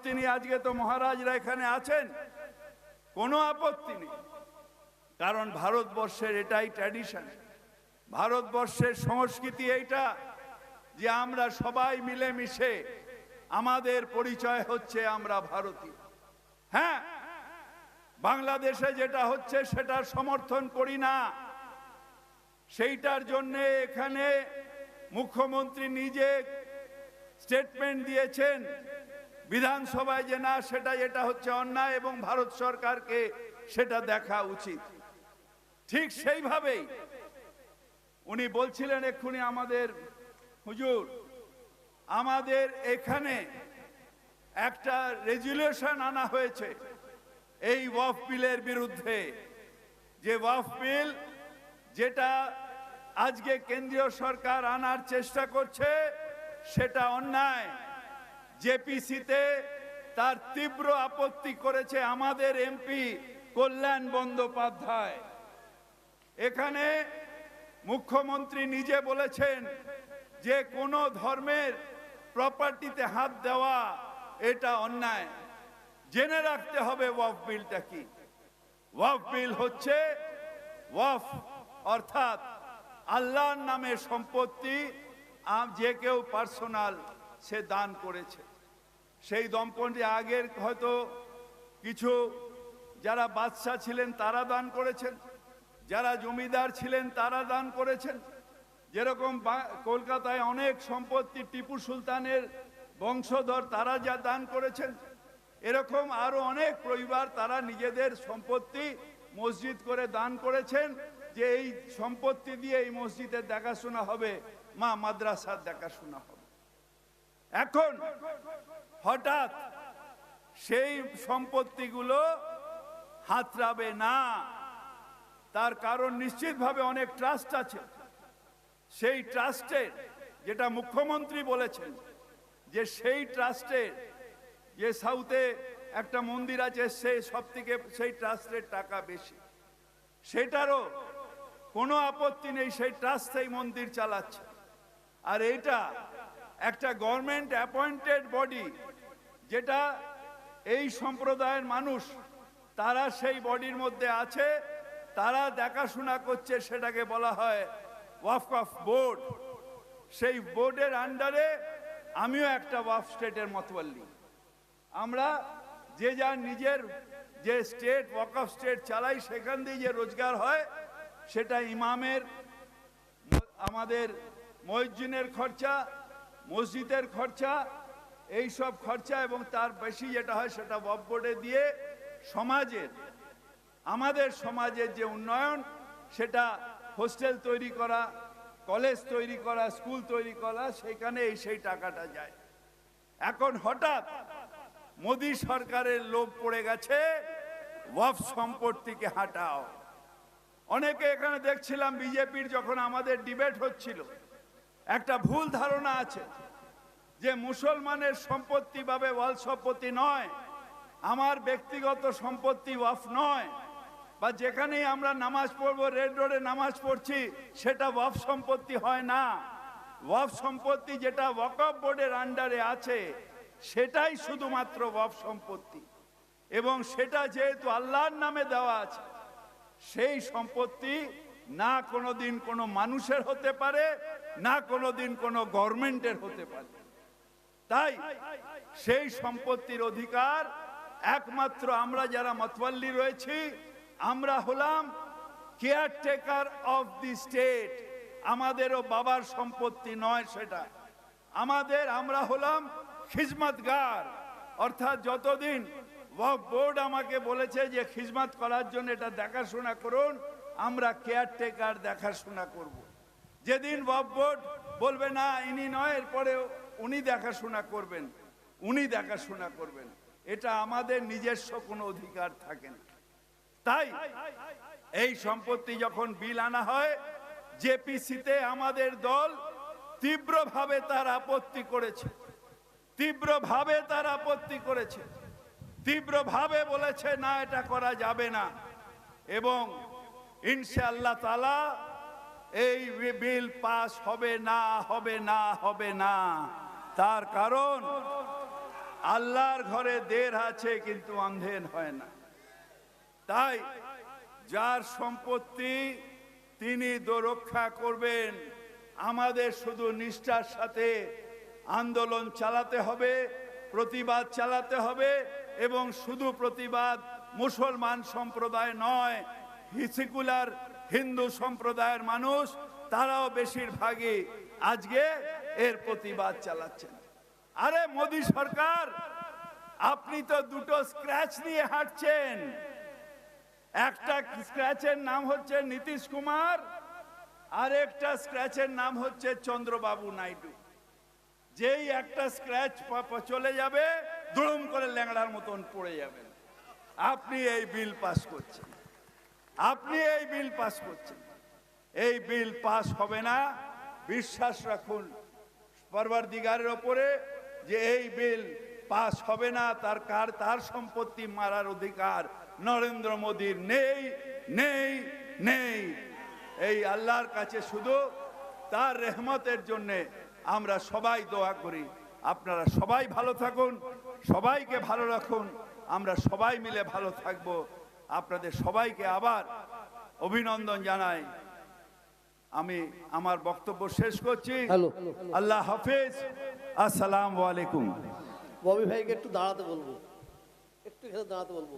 তিনি আজকে তো মহারাজরা এখানে আছেন, কোনো আপত্তি নেই, কারণ ভারতবর্ষের এটাই ট্র্যাডিশন, ভারতবর্ষের সংস্কৃতি এইটা যে আমরা সবাই মিলেমিশে আমাদের পরিচয় হচ্ছে আমরা ভারতীয়। হ্যাঁ, বাংলাদেশে যেটা হচ্ছে সেটার সমর্থন করি না, সেইটার জন্য এখানে মুখ্যমন্ত্রী নিজে স্টেটমেন্ট দিয়েছেন বিধানসভায় যে না, সেটা যেটা হচ্ছে অন্যায় এবং ভারত সরকারকে সেটা দেখা উচিত। ঠিক সেইভাবেই উনি বলছিলেন এক্ষুনি আমাদের হুজুর, আমাদের এখানে একটা রেজুলেশন আনা হয়েছে এই ওয়াকফ বিলের বিরুদ্ধে, যে ওয়াকফ বিল যেটা আজকে কেন্দ্রীয় সরকার আনার চেষ্টা করছে সেটা অন্যায়। জেপিসিতে তার তীব্র আপত্তি করেছে আমাদের এমপি কল্যাণ বন্দ্যোপাধ্যায়। এখানে মুখ্যমন্ত্রী নিজে বলেছেন যে কোনো ধর্মের প্রপার্টিতে হাত দেওয়া এটা অন্যায়। জেনে রাখতে হবে ওয়াকফ বিলটা কি। ওয়াকফ বিল হচ্ছে ওয়াকফ অর্থাৎ আল্লাহর নামে সম্পত্তি যে কেউ পার্সোনাল সে দান করেছে। সেই দম্পতি আগের হয়তো কিছু যারা বাদশা ছিলেন তারা দান করেছেন, যারা জমিদার ছিলেন তারা দান করেছেন। যেরকম কলকাতায় অনেক সম্পত্তি টিপু সুলতানের বংশধর তারা যা দান করেছেন, এরকম আরো অনেক পরিবার তারা নিজেদের সম্পত্তি মসজিদ করে দান করেছেন, যে এই সম্পত্তি দিয়ে এই মসজিদের দেখাশোনা হবে, মা মাদ্রাসার দেখাশোনা হবে। এখন হঠাৎ সেই সম্পত্তিগুলো হাতড়াবে না, তার কারণ নিশ্চিতভাবে অনেক ট্রাস্ট আছে। সেই ট্রাস্টের যেটা মুখ্যমন্ত্রী বলেছেন যে সেই ট্রাস্টের যে সাউথে একটা মন্দির আছে সে সব থেকে সেই ট্রাস্টের টাকা বেশি, সেটারও কোনো আপত্তি নেই, সেই ট্রাস্ট সেই মন্দির চালাচ্ছে। আর এইটা একটা গভর্নমেন্ট অ্যাপয়েন্টেড বডি, যেটা এই সম্প্রদায়ের মানুষ তারা সেই বডির মধ্যে আছে, তারা দেখাশোনা করছে, সেটাকে বলা হয় ওয়াকফ বোর্ড। সেই বোর্ডের আন্ডারে আমিও একটা ওয়াকফ স্টেটের মতওয়াল্লি। আমরা যে যার নিজের যে স্টেট ওয়াকফ স্টেট চালাই, সেখান দিয়ে যে রোজগার হয় সেটা ইমামের, আমাদের মুয়াজ্জিনের খরচা, মসজিদের খরচা, এই সব খরচা, এবং তার বেশি যেটা হয় সেটা ওয়াকফ বোর্ডে দিয়ে সমাজের, আমাদের সমাজের যে উন্নয়ন, সেটা হোস্টেল তৈরি করা, কলেজ তৈরি করা, স্কুল তৈরি করা, সেখানে সেই টাকাটা যায়। এখন হঠাৎ মোদী সরকারের লোভ পড়ে গেছে ওয়াকফ সম্পত্তিকে হাঁটাও। অনেকে এখানে দেখছিলাম বিজেপির যখন আমাদের ডিবেট হচ্ছিল, একটা ভুল ধারণা আছে যে মুসলমানের সম্পত্তি ভাবে ওয়াল সম্পত্তি নয়, আমার ব্যক্তিগত সম্পত্তি ওয়াকফ নয়, বা যেখানেই আমরা নামাজ পড়বো, রেড রোডে নামাজ পড়ছি, সেটা ওয়াকফ সম্পত্তি হয় না। ওয়াকফ সম্পত্তি যেটা ওয়াকফ বোর্ডের আন্ডারে আছে সেটাই শুধুমাত্র ওয়াকফ সম্পত্তি, এবং সেটা যেহেতু আল্লাহর নামে দেওয়া আছে, সেই সম্পত্তি না কোনোদিন কোনো মানুষের হতে পারে, না কোনোদিন কোনো গভর্নমেন্টের হতে পারে। তাই সেই সম্পত্তির অধিকার একমাত্র আমরা যারা মতওয়াল্লি রয়েছি, আমরা হলাম কেয়ারটেকার অফ দি স্টেট। আমাদেরও বাবার সম্পত্তি নয় সেটা, আমরা হলাম খিজমতগার, অর্থাৎ যতদিন ওয়াকফ বোর্ড আমাকে বলেছে যে খিজমত করার জন্য এটা দেখাশোনা করুন, আমরা কেয়ারটেকার দেখাশোনা করব। যেদিন ওয়াকফ বোর্ড বলবে না ইনি নয়, এরপরে উনি দেখাশোনা করবেন, এটা আমাদের নিজস্ব কোনো অধিকার থাকে না। তাই এই সম্পত্তি যখন বিল আনা হয়, জেপিসিতে আমাদের দল তীব্রভাবে তার আপত্তি করেছে, তীব্রভাবে বলেছে না, এটা করা যাবে না। এবং ইনশাআল্লাহ তাআলা এই বিল পাস হবে না। তার কারণ আল্লাহর ঘরে দের আছে কিন্তু অন্ধের হয় না। তাই যার সম্পত্তি তিনি রক্ষা করবেন। আমাদের শুধু নিষ্ঠার সাথে আন্দোলন চালাতে হবে, প্রতিবাদ চালাতে হবে, এবং শুধু প্রতিবাদ মুসলমান সম্প্রদায় নয়, সেকুলার হিন্দু সম্প্রদায়ের মানুষ তারাও বেশিরভাগই আজকে এর প্রতিবাদ চালাচ্ছেন। আরে মোদী সরকার, আপনি তো দুটো স্ক্র্যাচ নিয়ে হাঁটছেন। একটা স্ক্র্যাচের নাম হচ্ছে নীতিশ কুমার, আর একটা স্ক্র্যাচের নাম হচ্ছে চন্দ্রবাবু নাইডু। যেই একটা স্ক্র্যাচ চলে যাবে, দুড়ুম করে ল্যাংড়ার মতন পড়ে যাবেন। আপনি এই বিল পাস করছেন, আপনি এই বিল পাস করছেন। এই বিল পাস হবে না। বিশ্বাস রাখুন পরবর্তীকারের ওপরে যে এই বিল পাস হবে না। তার সম্পত্তি মারার অধিকার নরেন্দ্র মোদীর নেই, নেই, নেই। এই আল্লাহর কাছে শুধু তার রহমতের জন্যে আমরা সবাই দোয়া করি। আপনারা সবাই ভালো থাকুন, সবাইকে ভালো রাখুন, আমরা সবাই মিলে ভালো থাকব। আপনাদের সবাইকে আবার অভিনন্দন জানাই। আমি আমার বক্তব্য শেষ করছি। আল্লাহ হাফেজ, আসসালামু আলাইকুম। ববি ভাইকে একটু দাঁড়াতে বলবো, একটু এখানে দাঁড়াতে বলবো।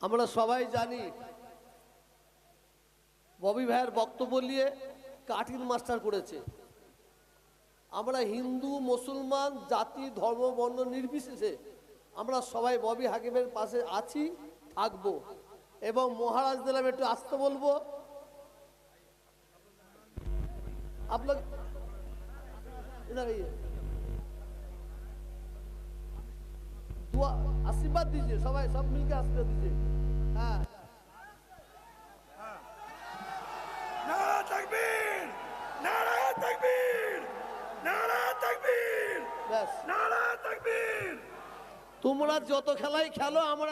আমরা সবাই জানি ববি ভাইয়ের বক্তব্য নিয়ে কাঠিন মাস্টার করেছে। আমরা হিন্দু মুসলমান জাতি ধর্ম বর্ণ নির্বিশেষে আমরা সবাই ববি হাকিমের পাশে আছি, থাকবো। এবং মহারাজ দিলাম একটু আসতে বলবো। আপনার आशीर्वाद दीजिए, सब मिलकर आशीर्वाद दीजिए। हाँ, नारा तकबीर, नारा तकबीर, नारा तकबीर, बस नारा तकबीर। তোমরা যত খেলাই খেলো, আমরা